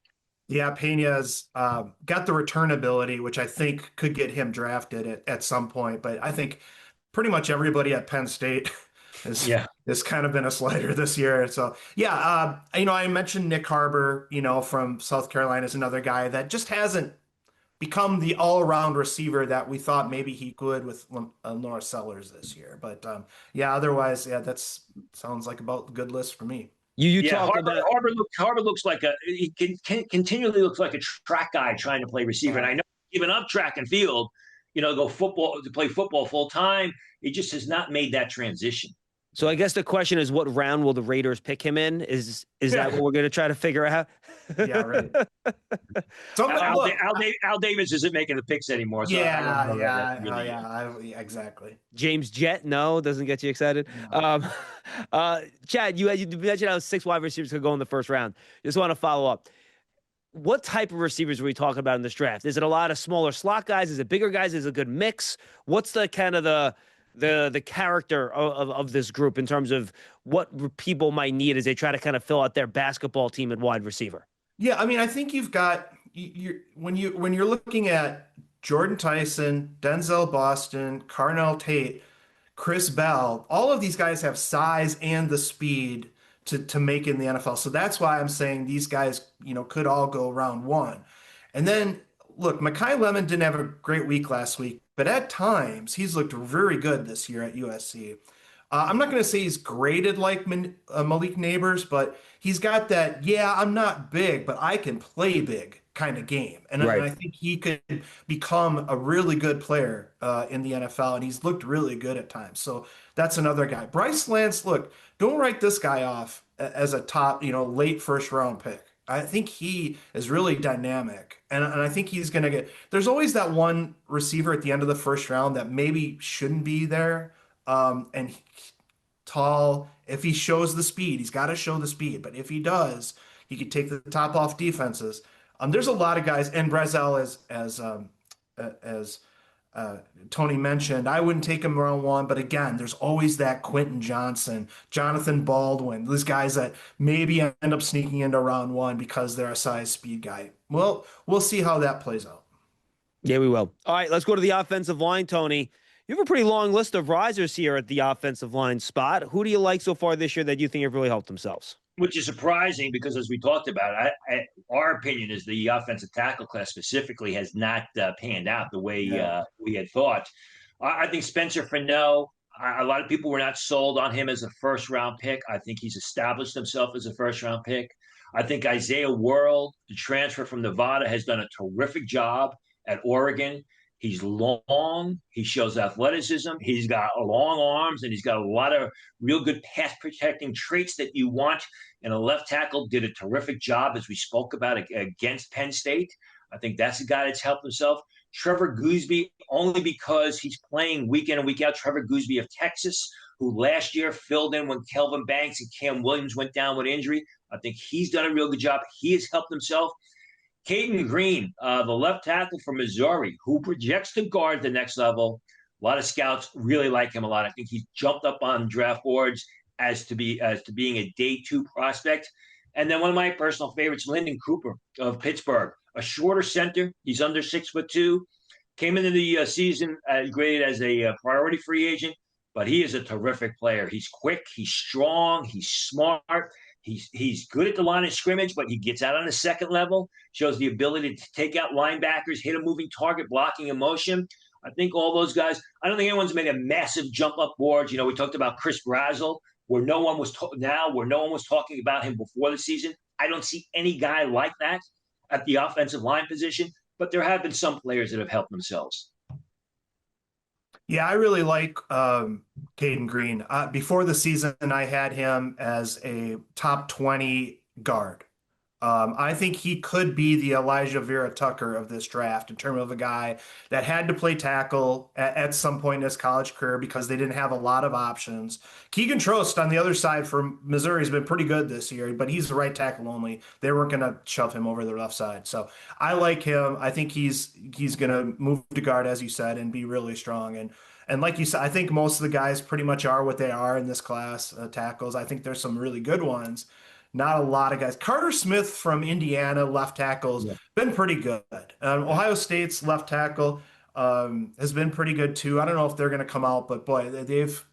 Yeah, Pena's got the return ability, which I think could get him drafted at some point. But I think pretty much everybody at Penn State Yeah. has kind of been a slider this year. So yeah, I mentioned Nick Harbor, from South Carolina is another guy that just hasn't become the all-around receiver that we thought maybe he could with Lenore Sellers this year. But yeah, otherwise, yeah, sounds like about a good list for me. You Yeah, talked about Harbor looks like he continually looks like a track guy trying to play receiver. And I know giving up track and field, go football to play football full time. He just has not made that transition. So I guess the question is, what round will the Raiders pick him in? Is that what we're going to try to figure out? Yeah, right. Al Davis isn't making the picks anymore. So yeah, exactly. James Jett, no, doesn't get you excited. No. Chad, you mentioned how 6 wide receivers could go in the first round. Just want to follow up. What type of receivers are we talking about in this draft? Is it a lot of smaller slot guys? Is it bigger guys? Is it a good mix? What's the kind of the character of this group in terms of what people might need as they try to kind of fill out their basketball team at wide receiver? Yeah, I mean, I think you've got when you're looking at Jordan Tyson, Denzel Boston, Carnell Tate, Chris Bell, all of these guys have size and the speed to make it in the NFL. So that's why I'm saying these guys, could all go round one. And then look, Mekhi Lemon didn't have a great week last week, but at times he's looked very good this year at USC. I'm not going to say he's graded like Malik Neighbors, but he's got that, I'm not big, but I can play big kind of game. And I think he could become a really good player in the NFL, and he's looked really good at times. So that's another guy. Bryce Lance, look, don't write this guy off as a top, late first round pick. I think he is really dynamic, and I think he's going to get – there's always that one receiver at the end of the first round that maybe shouldn't be there, and tall. If he shows the speed, he's got to show the speed. But if he does, he could take the top off defenses. There's a lot of guys, and Brazel, as Tony mentioned, I wouldn't take him round one, but again, there's always that Quentin Johnson, Jonathan Baldwin, these guys that maybe end up sneaking into round one because they're a size speed guy. Well, we'll see how that plays out. Yeah, we will. All right, let's go to the offensive line, Tony. You have a pretty long list of risers here at the offensive line spot. Who do you like so far this year that you think have really helped themselves? Which is surprising because, as we talked about, our opinion is the offensive tackle class specifically has not panned out the way we had thought. I think Spencer Fennell, a lot of people were not sold on him as a first-round pick. I think he's established himself as a first-round pick. I think Isaiah World, the transfer from Nevada, has done a terrific job at Oregon. He's long. He shows athleticism. He's got long arms, and he's got a lot of real good pass protecting traits that you want. And a left tackle did a terrific job, as we spoke about, against Penn State. I think that's a guy that's helped himself. Trevor Gooseby, only because he's playing week in and week out. Trevor Gooseby of Texas, who last year filled in when Kelvin Banks and Cam Williams went down with injury. I think he's done a real good job. He has helped himself. Caden Green, the left tackle from Missouri, who projects to guard the next level. A lot of scouts really like him a lot. I think he's jumped up on draft boards as to being a day 2 prospect. And then one of my personal favorites, Lyndon Cooper of Pittsburgh, a shorter center. He's under 6'2", came into the season graded as a priority free agent, but he is a terrific player. He's quick, he's strong, he's smart. He's good at the line of scrimmage, but he gets out on the second level, shows the ability to take out linebackers, hit a moving target, blocking in motion. I think all those guys, I don't think anyone's made a massive jump up boards. We talked about Chris Brazel, where no one was talking about him before the season. I don't see any guy like that at the offensive line position, but there have been some players that have helped themselves. Yeah, I really like Caden Green. Before the season, I had him as a top 20 guard. I think he could be the Elijah Vera Tucker of this draft in terms of a guy that had to play tackle at some point in his college career because they didn't have a lot of options. Keegan Trost on the other side for Missouri has been pretty good this year, but he's the right tackle only. They weren't going to shove him over the left side. So I like him. I think he's going to move to guard, as you said, and be really strong. And And like you said, I think most of the guys pretty much are what they are in this class, tackles. I think there's some really good ones. Not a lot of guys. Carter Smith from Indiana, left tackle's Yeah. been pretty good. Ohio State's left tackle has been pretty good too. I don't know if they're going to come out, but boy, they've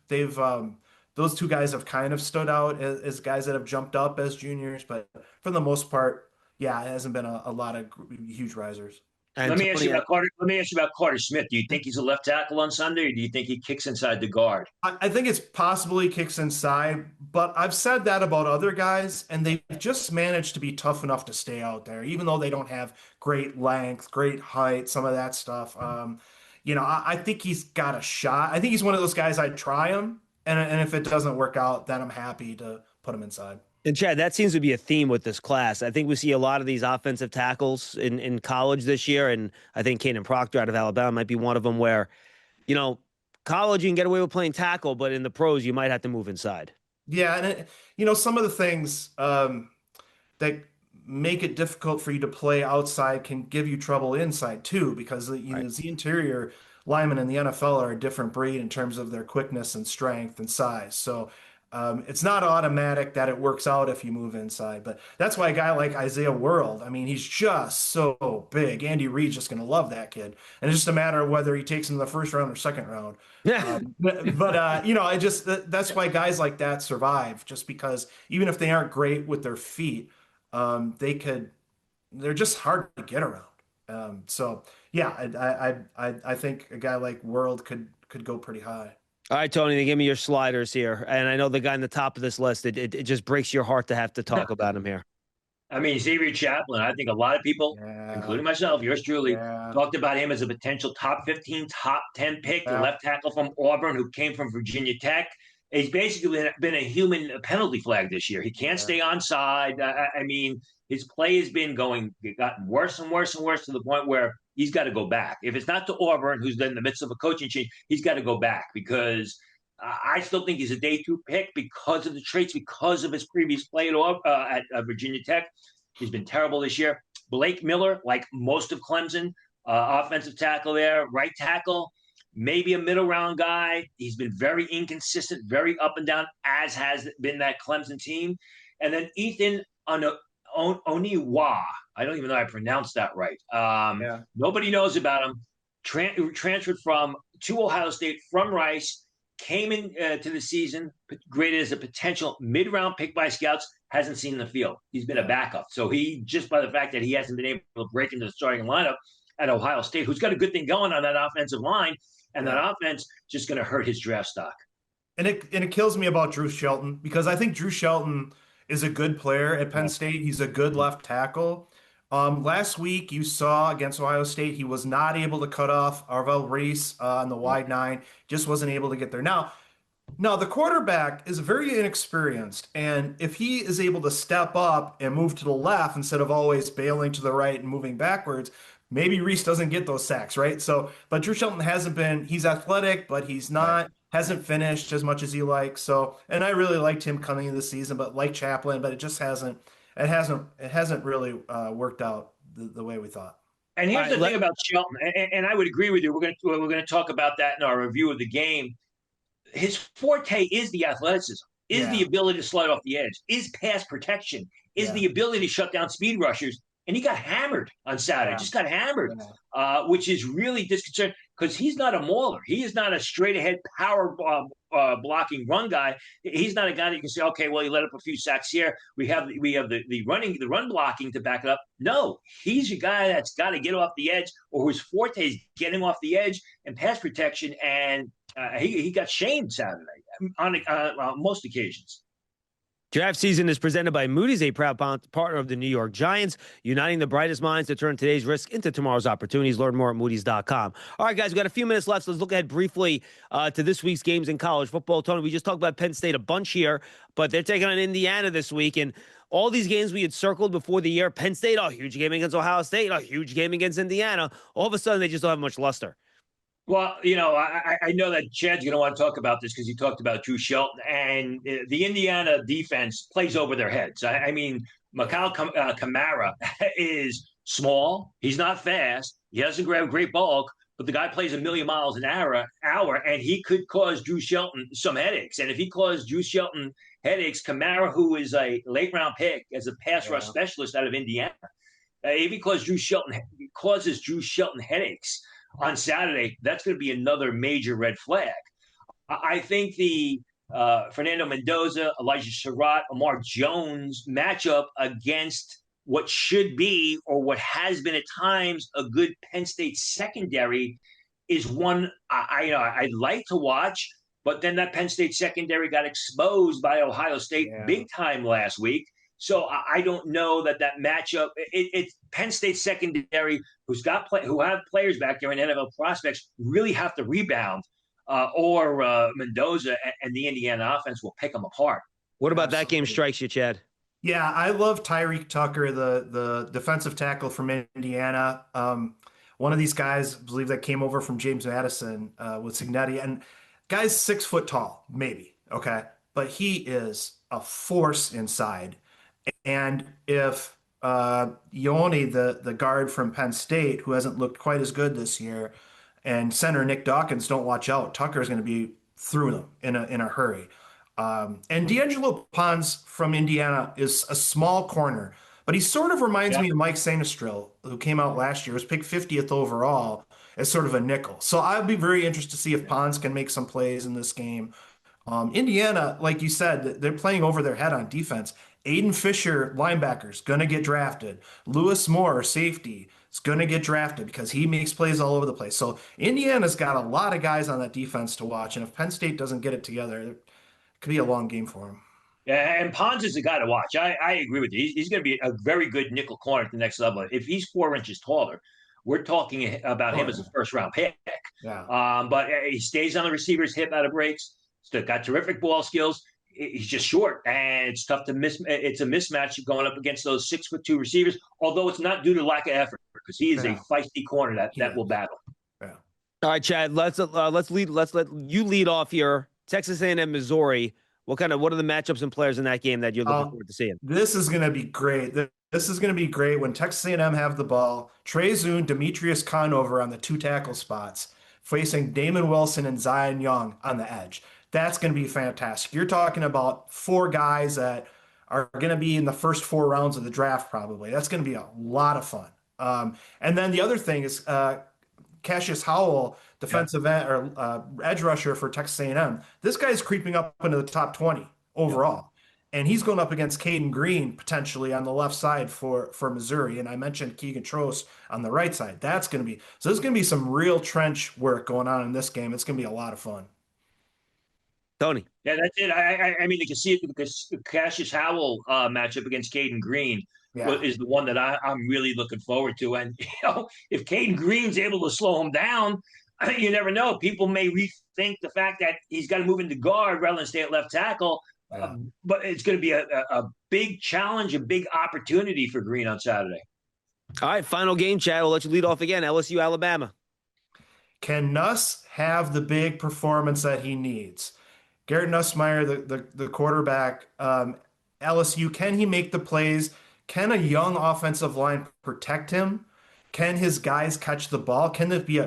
those two guys have kind of stood out as guys that have jumped up as juniors. But for the most part, yeah, it hasn't been a lot of huge risers. And Let me ask you Tony, about Carter. Let me ask you about Carter Smith. Do you think he's a left tackle on Sunday, or do you think he kicks inside the guard? I think it's possibly kicks inside, but I've said that about other guys, and they've just managed to be tough enough to stay out there, even though they don't have great length, great height, some of that stuff. I think he's got a shot. I think he's one of those guys I'd try him, and if it doesn't work out, then I'm happy to put him inside. and Chad, that seems to be a theme with this class. I think we see a lot of these offensive tackles in college this year, and I think Kaden Proctor out of Alabama might be one of them where, you know, college you can get away with playing tackle, but in the pros you might have to move inside. Yeah, and some of the things that make it difficult for you to play outside can give you trouble inside too, because Right. the interior linemen in the NFL are a different breed in terms of their quickness and strength and size. So it's not automatic that it works out if you move inside, but that's why a guy like Isaiah World, I mean, he's just so big. Andy Reid's just going to love that kid, and it's just a matter of whether he takes him in the first round or second round. Yeah. I just that's why guys like that survive, just because even if they aren't great with their feet, they're just hard to get around. So yeah, I think a guy like World could go pretty high. All right, Tony, then give me your sliders here. And I know the guy on the top of this list, it just breaks your heart to have to talk about him here. I mean, Xavier Chaplin. I think a lot of people, Yeah, including myself, yours truly, yeah, talked about him as a potential top 15, top 10 pick, yeah, left tackle from Auburn who came from Virginia Tech. He's basically been a human penalty flag this year. He can't yeah. stay on side. I mean, his play has been gotten worse and worse and worse to the point where he's got to go back. If it's not to Auburn, who's in the midst of a coaching change, he's got to go back because I still think he's a day two pick because of the traits, because of his previous play at Virginia Tech. He's been terrible this year. Blake Miller, like most of Clemson, offensive tackle there, right tackle, maybe a middle round guy. He's been very inconsistent, very up and down, as has been that Clemson team. And then Ethan Oniwa. I don't even know how I pronounced that right. Yeah. Nobody knows about him. Transferred to Ohio State from Rice, came in to the season graded as a potential mid-round pick by scouts, hasn't seen the field. He's been a backup. So he, just by the fact that he hasn't been able to break into the starting lineup at Ohio State, who's got a good thing going on that offensive line, and that offense just going to hurt his draft stock. And it kills me about Drew Shelton, because I think Drew Shelton is a good player at Penn State. He's a good left tackle. Last week you saw against Ohio State, he was not able to cut off Arvell Reese on the wide nine, just wasn't able to get there. Now the quarterback is very inexperienced, and if he is able to step up and move to the left instead of always bailing to the right and moving backwards, maybe Reese doesn't get those sacks, right? So, but Drew Shelton hasn't been, he's athletic, but he's not, hasn't finished as much as he likes. So, and I really liked him coming into the season, but like Chaplin, but it hasn't really worked out the way we thought. And here's All right, the thing about Shelton, and I would agree with you. We're going to talk about that in our review of the game. His forte is the athleticism, is the ability to slide off the edge, is pass protection, is the ability to shut down speed rushers. And he got hammered on Saturday, just got hammered, which is really disconcerting because he's not a mauler. He is not a straight ahead power blocking run guy. He's not a guy that you can say, okay, well, you let up a few sacks here. We have the run blocking to back it up. No, he's a guy that's got to get off the edge, or whose forte is getting off the edge and pass protection. And he got shamed Saturday on most occasions. Draft season is presented by Moody's, a proud partner of the New York Giants, uniting the brightest minds to turn today's risk into tomorrow's opportunities. Learn more at Moody's.com. All right, guys, we've got a few minutes left. So let's look ahead briefly to this week's games in college football. Tony, we just talked about Penn State a bunch here, but they're taking on Indiana this week. And all these games we had circled before the year, Penn State, a huge game against Ohio State, a huge game against Indiana. All of a sudden, they just don't have much luster. Well, I know that Chad's going to want to talk about this because he talked about Drew Shelton, and the Indiana defense plays over their heads. I mean, Mikal Kamara is small. He's not fast. He doesn't grab great bulk, but the guy plays a million miles an hour, and he could cause Drew Shelton some headaches. And if he caused Drew Shelton headaches, Kamara, who is a late round pick as a pass rush specialist out of Indiana, if he causes Drew Shelton headaches on Saturday, that's going to be another major red flag. I think the Fernando Mendoza, Elijah Surratt, Amar Jones matchup against what should be, or what has been at times, a good Penn State secondary is one I'd like to watch. But then that Penn State secondary got exposed by Ohio State big time last week. So I don't know that matchup. It's Penn State secondary who have players back there and NFL prospects really have to rebound, or Mendoza and the Indiana offense will pick them apart. What about that game strikes you, Chad? Yeah, I love Tyreek Tucker, the defensive tackle from Indiana. One of these guys, I believe, that came over from James Madison with Signetti. And guy's 6 foot tall, maybe, okay? But he is a force inside. And if Ione, the guard from Penn State, who hasn't looked quite as good this year, and center Nick Dawkins don't watch out, Tucker is going to be through them in a hurry. And D'Angelo Pons from Indiana is a small corner, but he sort of reminds me of Mike Sanistril, who came out last year, was picked 50th overall as sort of a nickel. So I'd be very interested to see if Pons can make some plays in this game. Indiana, like you said, they're playing over their head on defense. Aiden Fisher, linebackers, going to get drafted. Lewis Moore, safety, is going to get drafted because he makes plays all over the place. So Indiana's got a lot of guys on that defense to watch. And if Penn State doesn't get it together, it could be a long game for him. Yeah, and Pons is a guy to watch. I agree with you. He's going to be a very good nickel corner at the next level. If he's 4 inches taller, we're talking about him as a first-round pick. Yeah. But he stays on the receiver's hip out of breaks. He's got terrific ball skills. He's just short, and it's tough to miss. It's a mismatch going up against those 6'2" receivers. Although it's not due to lack of effort, because he is a feisty corner that will battle. Yeah. All right, Chad. Let's let you lead off here. Texas A&M, Missouri. What are the matchups and players in that game that you're looking forward to seeing? This is going to be great. This is going to be great when Texas A&M have the ball. Trey Zune, Demetrius Conover on the 2 tackle spots, facing Damon Wilson and Zion Young on the edge. That's going to be fantastic. You're talking about 4 guys that are going to be in the first 4 rounds of the draft probably. That's going to be a lot of fun. And then the other thing is Cassius Howell, defensive end or edge rusher for Texas A&M. This guy's creeping up into the top 20 overall. And he's going up against Caden Green potentially on the left side for Missouri. And I mentioned Keegan Trost on the right side. There's going to be some real trench work going on in this game. It's going to be a lot of fun. Tony. Yeah, that's it. I mean, you can see it because the Cassius Howell matchup against Caden Green is the one that I'm really looking forward to. And, if Caden Green's able to slow him down, you never know. People may rethink the fact that he's got to move into guard rather than stay at left tackle. But it's going to be a big challenge, a big opportunity for Green on Saturday. All right, final game, Chad. We'll let you lead off again. LSU, Alabama. Can Nuss have the big performance that he needs? Garrett Nussmeier, the quarterback, LSU, can he make the plays? Can a young offensive line protect him? Can his guys catch the ball? Can there be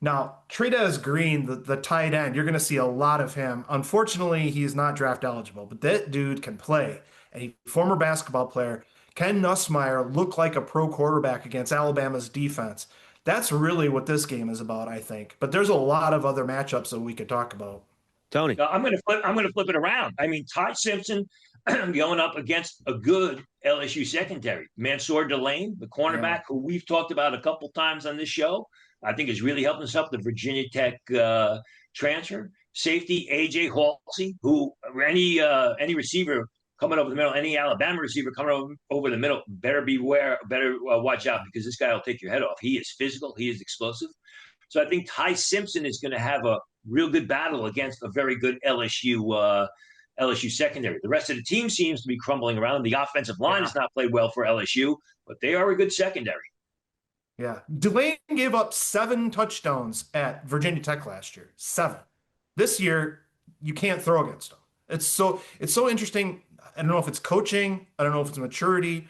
Now, Trey'Dez Green, the tight end, you're going to see a lot of him. Unfortunately, he's not draft eligible, but that dude can play. And he's a former basketball player. Can Nussmeier look like a pro quarterback against Alabama's defense? That's really what this game is about, I think. But there's a lot of other matchups that we could talk about. Tony. I'm going to flip it around. I mean, Ty Simpson going up against a good LSU secondary. Mansour Delane, the cornerback, who we've talked about a couple times on this show, I think is really helping us up. The Virginia Tech transfer. Safety, A.J. Halsey, who any receiver coming over the middle, any Alabama receiver coming over the middle, better watch out, because this guy will take your head off. He is physical. He is explosive. So I think Ty Simpson is going to have a real good battle against a very good LSU secondary. The rest of the team seems to be crumbling around. The offensive line has not played well for LSU, but they are a good secondary. Yeah. Delane gave up 7 touchdowns at Virginia Tech last year. 7. This year, you can't throw against them. It's so interesting. I don't know if it's coaching. I don't know if it's maturity.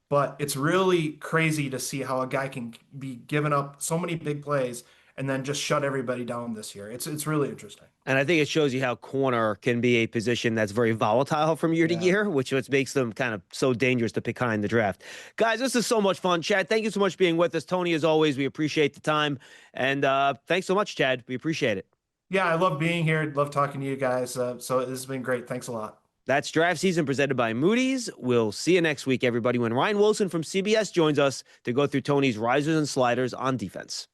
But it's really crazy to see how a guy can be giving up so many big plays and then just shut everybody down this year. It's really interesting. And I think it shows you how corner can be a position that's very volatile from year to year, which makes them kind of so dangerous to pick high in the draft. Guys, this is so much fun. Chad, thank you so much for being with us. Tony, as always, we appreciate the time. And thanks so much, Chad. We appreciate it. Yeah, I love being here. Love talking to you guys. So this has been great. Thanks a lot. That's Draft Season presented by Moody's. We'll see you next week, everybody, when Ryan Wilson from CBS joins us to go through Tony's risers and sliders on defense.